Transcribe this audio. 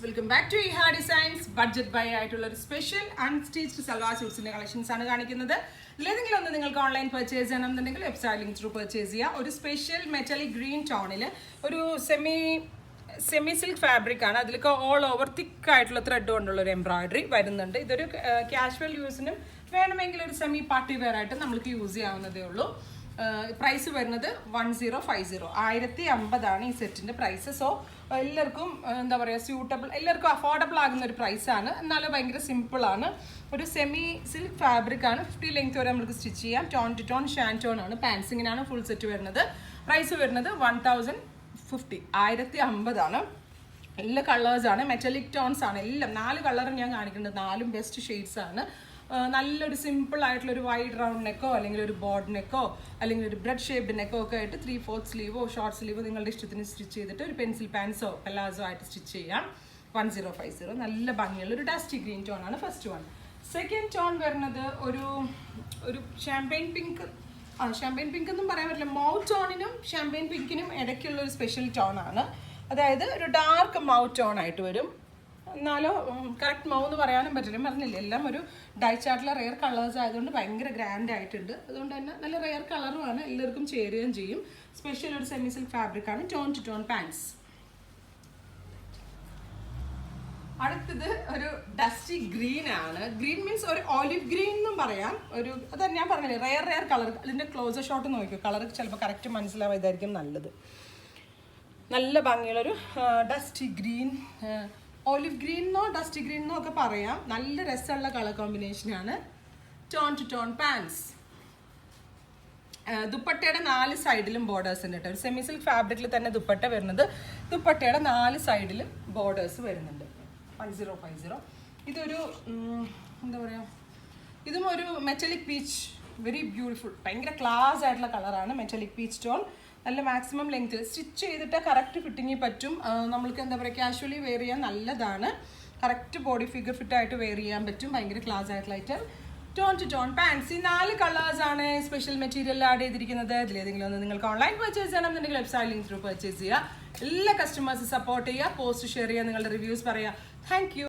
Welcome back to Iha designs. Budget buy ആയിട്ടുള്ള ഒരു special unstitched salwar സ്യൂട്ട്സിന്റെ കളക്ഷൻസ് ആണ് കാണിക്കുന്നത്. ഇതിലേതെങ്കിലും ഒന്ന് നിങ്ങൾക്ക് ഓൺലൈൻ പർച്ചേസ് ചെയ്യണമെന്നുണ്ടെങ്കിൽ വെബ്സൈറ്റ് ലിങ്ക് ത്രൂ പർച്ചേസ് ചെയ്യുക. ഒരു സ്പെഷ്യൽ മെറ്റാലിക് ഗ്രീൻ ടോണിൽ ഒരു സെമി സിൽക്ക് ഫാബ്രിക് ആണ്. അതിലൊക്കെ ഓൾ ഓവർ തിക്ക് ആയിട്ടുള്ള ത്രെഡ് കൊണ്ടുള്ള ഒരു എംബ്രോയിഡറി വരുന്നുണ്ട്. ഇതൊരു കാഷ്വൽ യൂസിനും വേണമെങ്കിൽ ഒരു സെമി പാർട്ടി വെയർ ആയിട്ട് നമുക്ക് യൂസ് ചെയ്യാവുന്നതേ ഉള്ളൂ. പ്രൈസ് വരുന്നത് 1050 1050 ഈ സെറ്റിന്റെ പ്രൈസ്. സോ എല്ലാവർക്കും എന്താ പറയുക സ്യൂട്ടബിൾ, എല്ലാവർക്കും അഫോർഡബിൾ ആകുന്ന ഒരു പ്രൈസാണ്. എന്നാലും ഭയങ്കര സിമ്പിൾ ആണ്. ഒരു സെമി സിൽക്ക് ഫാബ്രിക് ആണ്. 50 ലെങ്ത് വരെ നമുക്ക് സ്റ്റിച്ച് ചെയ്യാം. ടോൺ ടു ടോൺ ഷാൻ ടോൺ ആണ്. പാൻസിങ്ങിനാണ് ഫുൾ സെറ്റ് വരുന്നത്. പ്രൈസ് വരുന്നത് 1050 1050 എല്ലാ കളേഴ്സാണ്, മെറ്റാലിക് ടോൺസ് ആണ്. എല്ലാം 4 കളറും ഞാൻ കാണിക്കുന്നത്. 4 ബെസ്റ്റ് ഷെയ്ഡ്സ് ആണ്. നല്ലൊരു സിമ്പിൾ ആയിട്ടുള്ള ഒരു വൈഡ് റൗണ്ട് നെക്കോ അല്ലെങ്കിൽ ഒരു ബോർഡ് നെക്കോ അല്ലെങ്കിൽ ഒരു ബ്രെഡ് ഷേപ്ഡ് നെക്കോ ഒക്കെ ആയിട്ട് 3/4 സ്ലീവോ ഷോർട്ട് സ്ലീവോ നിങ്ങളുടെ ഇഷ്ടത്തിന് സ്റ്റിച്ച് ചെയ്തിട്ട് ഒരു പെൻസിൽ പാൻസോ പെലാസോ ആയിട്ട് സ്റ്റിച്ച് ചെയ്യാം. 1050 നല്ല ഭംഗിയുള്ള ഒരു ഡസ്റ്റി ഗ്രീൻ ടോൺ ആണ് ഫസ്റ്റ് വൺ. സെക്കൻഡ് ടോൺ വരുന്നത് ഒരു ഷാമ്പെയിൻ പിങ്ക്. ഷാമ്പെയിൻ പിങ്ക് എന്നും പറയാൻ പറ്റില്ല, മൗ ടോണിനും ഷാമ്പെയിൻ പിങ്കിനും ഇടയ്ക്കുള്ള ഒരു സ്പെഷ്യൽ ടോൺ ആണ്. അതായത് ഒരു ഡാർക്ക് മൗ ടോൺ ആയിട്ട് വരും. എന്നാലോ കറക്റ്റ് മൗ എന്ന് പറയാനും പറ്റില്ല, പറഞ്ഞില്ല. എല്ലാം ഒരു ഡൈ ചാർട്ടിലെ റെയർ കളേഴ്സ് ആയതുകൊണ്ട് ഭയങ്കര ഗ്രാൻഡ് ആയിട്ടുണ്ട്. അതുകൊണ്ട് തന്നെ നല്ല റെയർ കളറുമാണ്, എല്ലാവർക്കും ചേരുകയും ചെയ്യും. സ്പെഷ്യൽ ഒരു സെമി സിൽക്ക് ഫാബ്രിക് ആണ്. Tone to tone pants. അടുത്തത് ഒരു ഡസ്റ്റി ഗ്രീൻ ആണ്. ഗ്രീൻ മീൻസ് ഒരു ഓലിവ് ഗ്രീൻ എന്നും പറയാം. അത് ഞാൻ പറഞ്ഞില്ലേ, റെയർ കളർ. അതിൻ്റെ ക്ലോസർ ഷോട്ട് നോക്കിയോ, കളർ ചിലപ്പോൾ കറക്റ്റ് മനസ്സിലാവാതായിരിക്കും നല്ലത്. നല്ല ഭംഗിയുള്ളൊരു ഡസ്റ്റി ഗ്രീൻ, ഓലിവ് ഗ്രീനോ ഡസ്റ്റി ഗ്രീനോ ഒക്കെ പറയാം. നല്ല രസമുള്ള കളർ കോമ്പിനേഷനാണ്. Tone to tone pants. ദുപ്പട്ടയുടെ 4 സൈഡിലും ബോർഡേഴ്സ് ഉണ്ട് കേട്ടോ. ഒരു സെമി സിൽക്ക് ഫാബ്രിക്കിൽ തന്നെ ദുപ്പട്ട വരുന്നത്. ദുപ്പട്ടയുടെ 4 സൈഡിലും ബോർഡേഴ്സ് വരുന്നുണ്ട്. 1050. ഇതൊരു എന്താ പറയുക, ഇതും ഒരു മെറ്റാലിക് പീച്ച്, വെരി ബ്യൂട്ടിഫുൾ, ഭയങ്കര ക്ലാസ് ആയിട്ടുള്ള കളറാണ്. Metallic peach tone. നല്ല മാക്സിമം ലെങ്ത്തിൽ സ്റ്റിച്ച് ചെയ്തിട്ട് കറക്റ്റ് ഫിറ്റിങ്ങിൽ പറ്റും. നമ്മൾക്ക് എന്താ പറയുക, കാഷ്വലി വെയർ ചെയ്യാൻ നല്ലതാണ്. കറക്റ്റ് ബോഡി ഫിഗർ ഫിറ്റ് ആയിട്ട് വെയർ ചെയ്യാൻ പറ്റും. ഭയങ്കര ക്ലാസ് ആയിട്ടുള്ള item. Tone to tone pants. ഈ 4 കളേഴ്സാണ് സ്പെഷ്യൽ മെറ്റീരിയൽ ആഡ് ചെയ്തിരിക്കുന്നത്. ഇതിലേതെങ്കിലും ഒന്ന് നിങ്ങൾക്ക് ഓൺലൈൻ പർച്ചേസ് ചെയ്യണമെന്നുണ്ടെങ്കിൽ വെബ്സൈറ്റ് ലിങ്ക് ത്രൂ പർച്ചേസ് ചെയ്യുക. എല്ലാ കസ്റ്റമേഴ്സ് സപ്പോർട്ട് ചെയ്യുക, പോസ്റ്റ് ഷെയർ ചെയ്യുക, നിങ്ങളുടെ റിവ്യൂസ് പറയുക. Thank you.